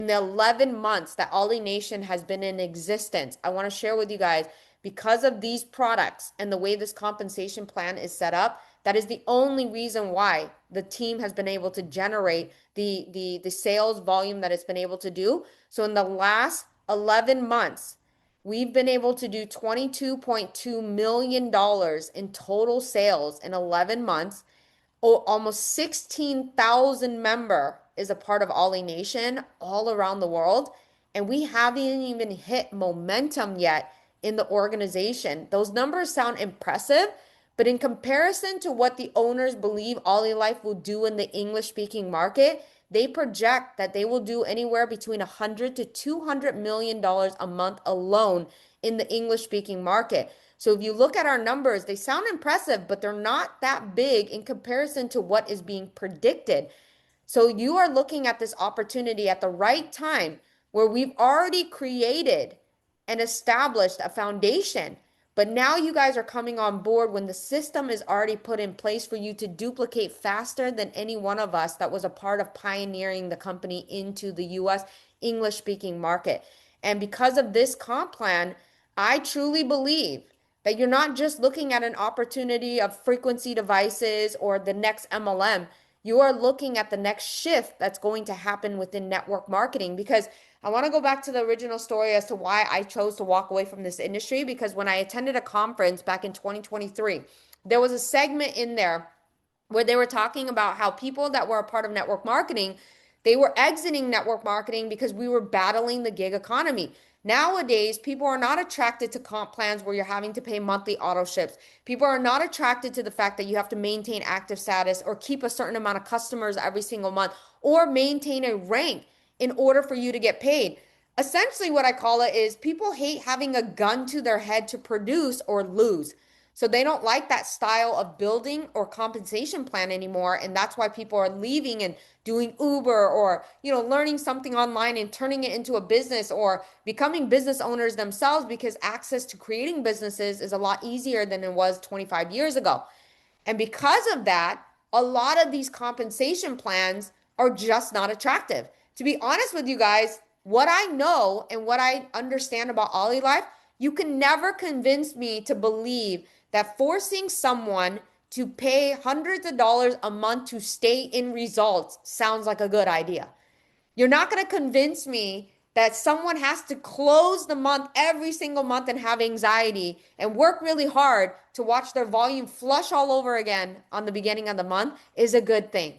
the 11 months that Ollie Nation has been in existence, I want to share with you guys, because of these products and the way this compensation plan is set up, that is the only reason why the team has been able to generate the sales volume that it's been able to do. So in the last 11 months, we've been able to do $22.2 million in total sales in 11 months. Oh, almost 16,000 member is a part of Ollie Nation all around the world. And we haven't even hit momentum yet in the organization. Those numbers sound impressive, but in comparison to what the owners believe OlyLife will do in the English speaking market, they project that they will do anywhere between $100 to $200 million a month alone in the English speaking market. So if you look at our numbers, they sound impressive, but they're not that big in comparison to what is being predicted. So you are looking at this opportunity at the right time where we've already created and established a foundation. But now you guys are coming on board when the system is already put in place for you to duplicate faster than any one of us that was a part of pioneering the company into the US English speaking market. And because of this comp plan, I truly believe that you're not just looking at an opportunity of frequency devices or the next MLM. You are looking at the next shift that's going to happen within network marketing. Because I want to go back to the original story as to why I chose to walk away from this industry. Because when I attended a conference back in 2023, there was a segment in there where they were talking about how people that were a part of network marketing, they were exiting network marketing because we were battling the gig economy. Nowadays, people are not attracted to comp plans where you're having to pay monthly auto ships. People are not attracted to the fact that you have to maintain active status or keep a certain amount of customers every single month or maintain a rank in order for you to get paid. Essentially, what I call it is people hate having a gun to their head to produce or lose. So they don't like that style of building or compensation plan anymore. And that's why people are leaving and doing Uber or, learning something online and turning it into a business or becoming business owners themselves, because access to creating businesses is a lot easier than it was 25 years ago. And because of that, a lot of these compensation plans are just not attractive. To be honest with you guys, what I know and what I understand about OlyLife, you can never convince me to believe that forcing someone to pay hundreds of dollars a month to stay in results sounds like a good idea. You're not going to convince me that someone has to close the month every single month and have anxiety and work really hard to watch their volume flush all over again on the beginning of the month is a good thing.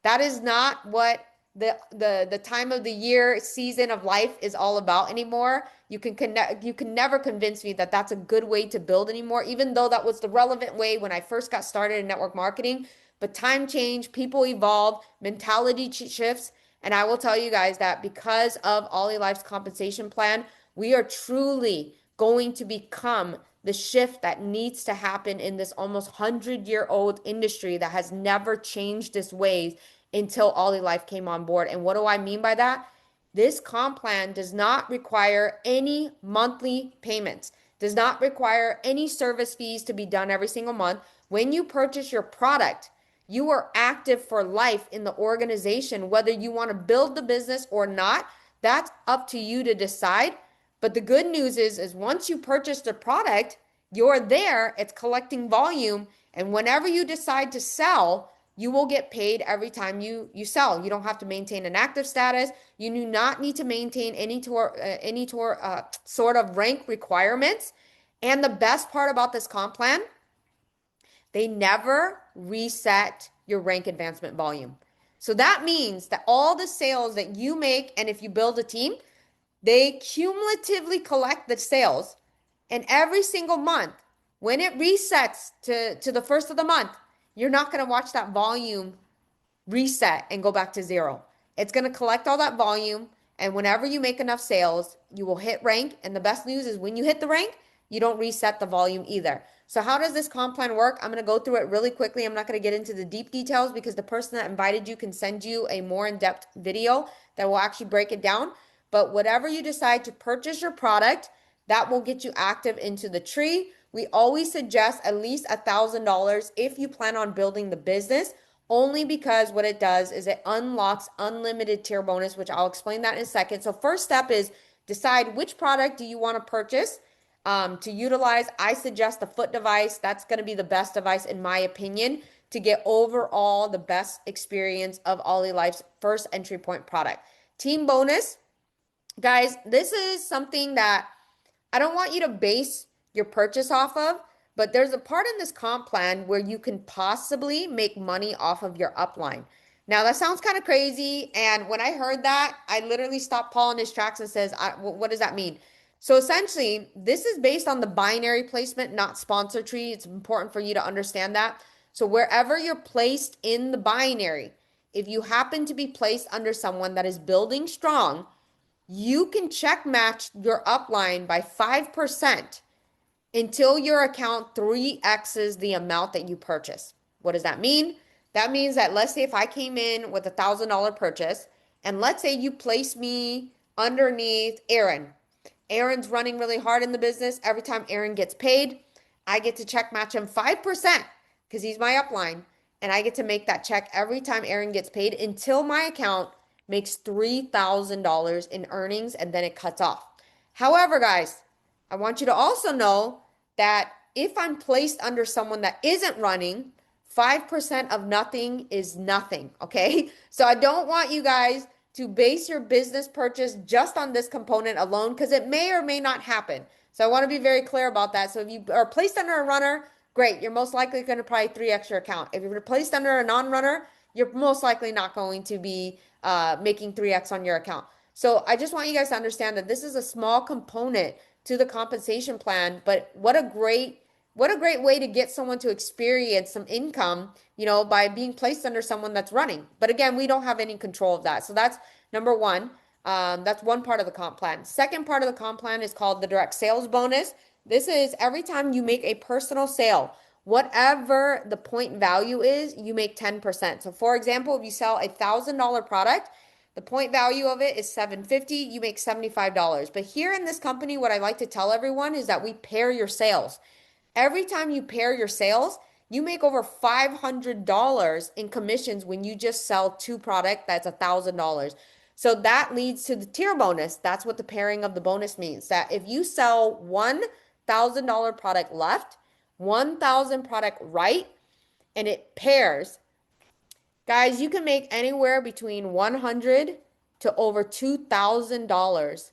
That is not what the time of the year season of life is all about anymore. You can never convince me that that's a good way to build anymore, even though that was the relevant way when I first got started in network marketing. But time change, people evolve, mentality shifts. And I will tell you guys that because of OlyLife's compensation plan, we are truly going to become the shift that needs to happen in this almost 100-year-old industry that has never changed its ways until OlyLife came on board. And what do I mean by that? This comp plan does not require any monthly payments, does not require any service fees to be done every single month. When you purchase your product, you are active for life in the organization, whether you want to build the business or not. That's up to you to decide. But the good news is once you purchase the product, you're there, it's collecting volume. And whenever you decide to sell, you will get paid every time you sell. You don't have to maintain an active status. You do not need to maintain any sort of rank requirements. And the best part about this comp plan, they never reset your rank advancement volume. So that means that all the sales that you make, and if you build a team, they cumulatively collect the sales. And every single month, when it resets to the first of the month, you're not going to watch that volume reset and go back to zero. It's going to collect all that volume. And whenever you make enough sales, you will hit rank. And the best news is when you hit the rank, you don't reset the volume either. So how does this comp plan work? I'm going to go through it really quickly. I'm not going to get into the deep details because the person that invited you can send you a more in-depth video that will actually break it down. But whatever you decide to purchase your product, that will get you active into the tree. We always suggest at least $1,000 if you plan on building the business. only because what it does is it unlocks unlimited tier bonus, which I'll explain that in a second. So first step is decide which product do you want to purchase to utilize. I suggest the foot device. That's going to be the best device in my opinion to get overall the best experience of OlyLife's first entry point product. Team bonus, guys, this is something that I don't want you to base your purchase off of, but there's a part in this comp plan where you can possibly make money off of your upline. Now that sounds kind of crazy, and when I heard that, I literally stopped Paul in his tracks and says, "What does that mean?" So essentially, this is based on the binary placement, not sponsor tree. It's important for you to understand that. So wherever you're placed in the binary, if you happen to be placed under someone that is building strong, you can check match your upline by 5% until your account 3x's the amount that you purchase. What does that mean? That means that let's say if I came in with $1,000 purchase, and let's say you place me underneath Aaron. Aaron's running really hard in the business. Every time Aaron gets paid, I get to check match him 5% because he's my upline. And I get to make that check every time Aaron gets paid until my account makes $3,000 in earnings and then it cuts off. However, guys, I want you to also know that if I'm placed under someone that isn't running, 5% of nothing is nothing, okay? So I don't want you guys to base your business purchase just on this component alone because it may or may not happen. So I want to be very clear about that. So if you are placed under a runner, great. You're most likely going to probably 3x your account. If you're placed under a non-runner, you're most likely not going to be making 3x on your account. So I just want you guys to understand that this is a small component to the compensation plan, but what a great way to get someone to experience some income, by being placed under someone that's running. But again, we don't have any control of that. So that's number one. That's one part of the comp plan. Second part of the comp plan is called the direct sales bonus. This is every time you make a personal sale, whatever the point value is, you make 10%. So for example, if you sell a $1,000 product, the point value of it is $750, you make $75. But here in this company, what I like to tell everyone is that we pair your sales. Every time you pair your sales, you make over $500 in commissions when you just sell two products that's $1,000. So that leads to the tier bonus. That's what the pairing of the bonus means. That if you sell $1,000 product left, 1,000 product right, and it pairs, guys, you can make anywhere between $100 to over $2,000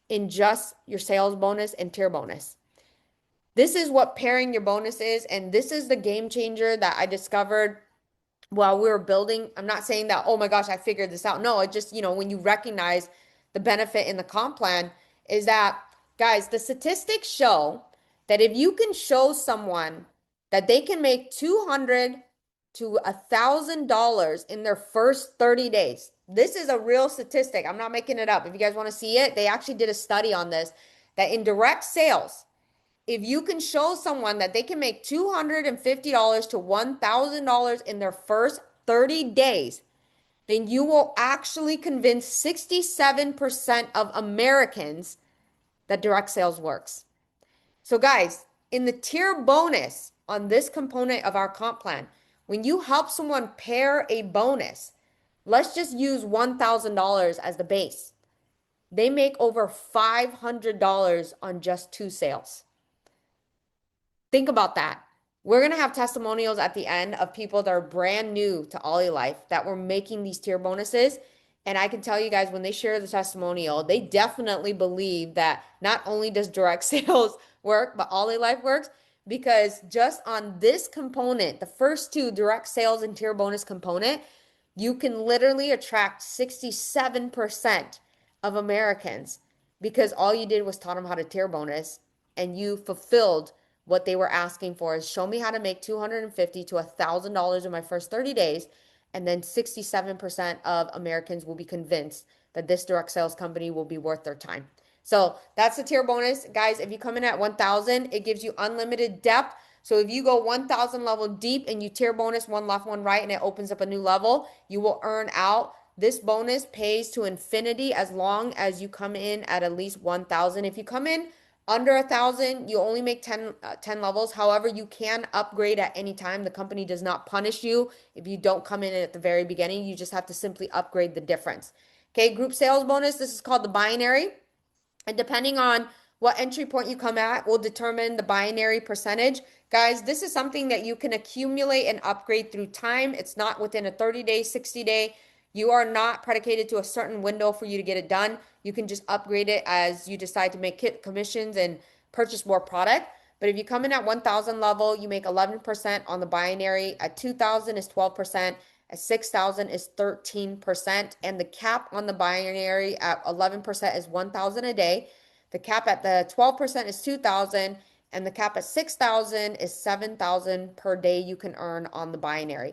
in just your sales bonus and tier bonus. This is what pairing your bonus is, and this is the game changer that I discovered while we were building. I'm not saying that, oh my gosh, I figured this out. No, it just, when you recognize the benefit in the comp plan is that, guys, the statistics show that if you can show someone that they can make $200 to $1,000 in their first 30 days. This is a real statistic. I'm not making it up. If you guys want to see it, they actually did a study on this, that in direct sales, if you can show someone that they can make $250 to $1,000 in their first 30 days, then you will actually convince 67% of Americans that direct sales works. So guys, in the tier bonus on this component of our comp plan, when you help someone pair a bonus, let's just use $1,000 as the base. They make over $500 on just two sales. Think about that. We're going to have testimonials at the end of people that are brand new to OlyLife that were making these tier bonuses. And I can tell you guys, when they share the testimonial, they definitely believe that not only does direct sales work, but OlyLife works, because just on this component, the first two, direct sales and tier bonus component, you can literally attract 67% of Americans because all you did was taught them how to tier bonus and you fulfilled what they were asking for. Is show me how to make $250 to $1,000 in my first 30 days. And then 67% of Americans will be convinced that this direct sales company will be worth their time. So that's the tier bonus. Guys, if you come in at 1,000, it gives you unlimited depth. So if you go 1,000 level deep and you tier bonus one left, one right, and it opens up a new level, you will earn out. This bonus pays to infinity as long as you come in at least 1,000. If you come in Under 1,000, you only make 10 levels. However, you can upgrade at any time. The company does not punish you if you don't come in at the very beginning. You just have to simply upgrade the difference. Okay, group sales bonus. This is called the binary. And depending on what entry point you come at will determine the binary percentage. Guys, this is something that you can accumulate and upgrade through time. It's not within a 30-day, 60-day. You are not predicated to a certain window for you to get it done. You can just upgrade it as you decide to make commissions and purchase more product. But if you come in at 1,000 level, you make 11% on the binary. At 2,000 is 12%. At 6,000 is 13%. And the cap on the binary at 11% is 1,000 a day. The cap at the 12% is 2,000. And the cap at 6,000 is 7,000 per day you can earn on the binary.